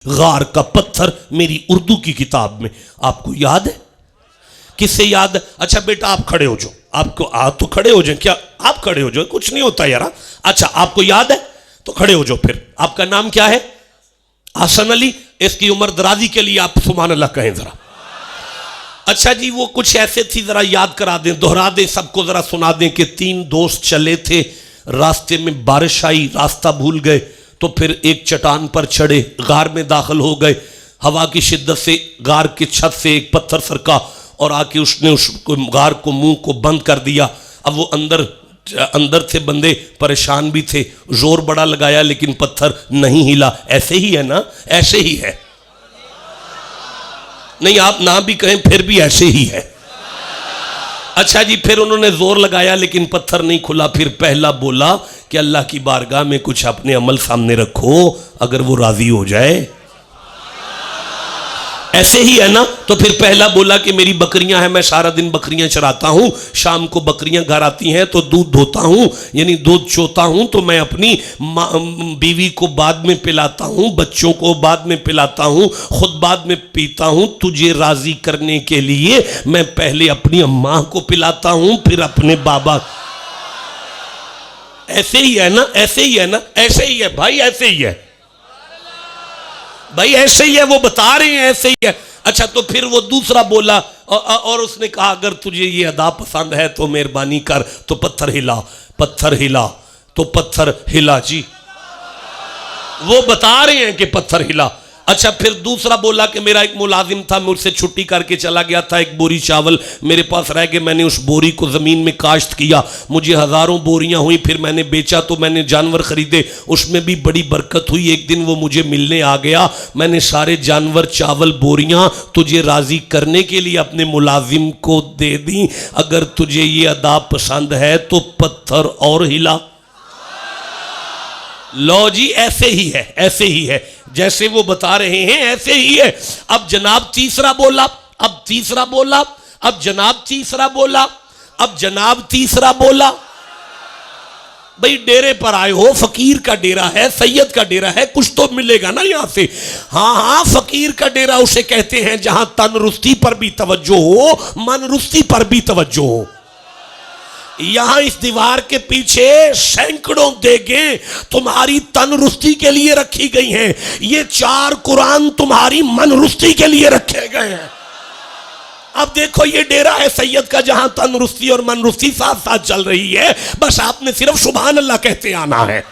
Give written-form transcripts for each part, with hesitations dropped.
गार का पत्थर मेरी उर्दू की किताब में, आपको याद है? किससे याद है? अच्छा बेटा आप खड़े हो जाओ, आपको आप तो खड़े हो जाए, क्या आप खड़े हो जाओ, कुछ नहीं होता यार। अच्छा आपको याद है तो खड़े हो जाओ। फिर आपका नाम क्या है? हसन अली। इसकी उम्र दराजी के लिए आप सुभान अल्लाह कहें जरा। अच्छा जी वो कुछ ऐसे थी, जरा याद करा दें, दोहरा दें, सबको जरा सुना दें कि 3 दोस्त चले थे, रास्ते में बारिश आई, रास्ता भूल गए, तो फिर एक चट्टान पर चढ़े, गार में दाखिल हो गए। हवा की शिद्दत से गार की छत से एक पत्थर सरका और आके उसने उस गार को मुंह को बंद कर दिया। अब वो अंदर थे बंदे, परेशान भी थे, जोर बड़ा लगाया लेकिन पत्थर नहीं हिला। ऐसे ही है ना? ऐसे ही है, नहीं आप ना भी कहें फिर भी ऐसे ही है। अच्छा जी फिर उन्होंने जोर लगाया लेकिन पत्थर नहीं खुला। फिर पहला बोला कि अल्लाह की बारगाह में कुछ अपने अमल सामने रखो, अगर वो राजी हो जाए। ऐसे ही है ना? तो फिर पहला बोला कि मेरी बकरियां हैं, मैं सारा दिन बकरियां चराता हूं, शाम को बकरियां घर आती हैं तो दूध धोता हूं, यानी दूध चोता हूं, तो मैं अपनी बीवी को बाद में पिलाता हूं, बच्चों को बाद में पिलाता हूं, खुद बाद में पीता हूं। तुझे राजी करने के लिए मैं पहले अपनी अम्मा को पिलाता हूं, फिर अपने बाबा। ऐसे ही है ना? ऐसे ही है ना? ऐसे ही है भाई, ऐसे ही है भाई, ऐसे ही है, वो बता रहे हैं ऐसे ही है। अच्छा तो फिर वो दूसरा बोला और उसने कहा अगर तुझे ये अदा पसंद है तो मेहरबानी कर, तो पत्थर हिला, पत्थर हिला, तो पत्थर हिला जी, वो बता रहे हैं कि पत्थर हिला। अच्छा फिर दूसरा बोला कि मेरा एक मुलाजिम था, मुझसे छुट्टी करके चला गया था, एक बोरी चावल मेरे पास रह गए, मैंने उस बोरी को ज़मीन में काश्त किया, मुझे हज़ारों बोरियां हुई, फिर मैंने बेचा तो मैंने जानवर ख़रीदे, उसमें भी बड़ी बरकत हुई। एक दिन वो मुझे मिलने आ गया, मैंने सारे जानवर, चावल, बोरियां तुझे राज़ी करने के लिए अपने मुलाजिम को दे दी, अगर तुझे ये अदा पसंद है तो पत्थर और हिला। लो जी ऐसे ही है, ऐसे ही है, जैसे वो बता रहे हैं ऐसे ही है। अब जनाब तीसरा बोला, अब तीसरा बोला, अब जनाब तीसरा बोला, अब जनाब तीसरा बोला। भाई डेरे पर आए हो, फकीर का डेरा है, सैयद का डेरा है, कुछ तो मिलेगा ना यहां से। हाँ हाँ फकीर का डेरा उसे कहते हैं जहां तंदुरुस्ती पर भी तवज्जो हो, मनरुस्ती पर भी तवज्जो हो। यहां इस दीवार के पीछे सैकड़ों देगें तुम्हारी तनरुस्ती के लिए रखी गई हैं, ये 4 कुरान तुम्हारी मनरुस्ती के लिए रखे गए हैं। अब देखो ये डेरा है सैयद का जहां तनरुस्ती और मनरुस्ती साथ साथ चल रही है, बस आपने सिर्फ सुभान अल्लाह कहते आना है।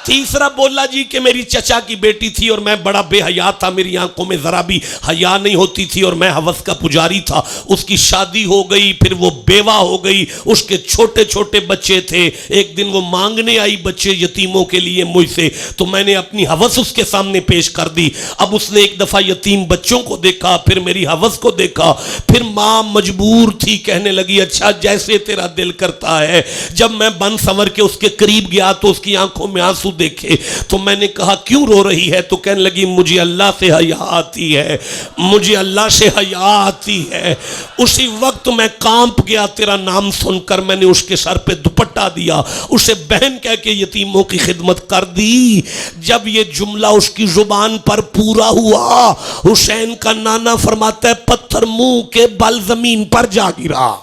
तीसरा बोला जी कि मेरी चचा की बेटी थी और मैं बड़ा बेहया था, मेरी आंखों में जरा भी हया नहीं होती थी और मैं हवस का पुजारी था। उसकी शादी हो गई, फिर वो बेवा हो गई, उसके छोटे छोटे बच्चे थे। एक दिन वो मांगने आई बच्चे यतीमों के लिए मुझसे, तो मैंने अपनी हवस उसके सामने पेश कर दी। अब उसने एक दफ़ा यतीम बच्चों को देखा, फिर मेरी हवस को देखा, फिर माँ मजबूर थी, कहने लगी अच्छा जैसे तेरा दिल करता है। जब मैं बन संवर के उसके करीब गया तो उसकी आंखों में आंसू देखे, तो मैंने कहा क्यों रो रही है? तो कहने लगी मुझे अल्लाह से हया आती है, मुझे अल्लाह से हया आती है। उसी वक्त मैं कांप गया, तेरा नाम सुनकर मैंने उसके सर पे दुपट्टा दिया, उसे बहन कह के यतीमों की खिदमत कर दी। जब ये जुमला उसकी जुबान पर पूरा हुआ, हुसैन का नाना फरमाता है पत्थर मुंह के बल जमीन पर जा गिरा।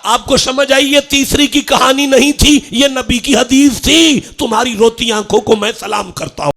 आपको समझ आई? ये तीसरी की कहानी नहीं थी, ये नबी की हदीस थी। तुम्हारी रोती आंखों को मैं सलाम करता हूं।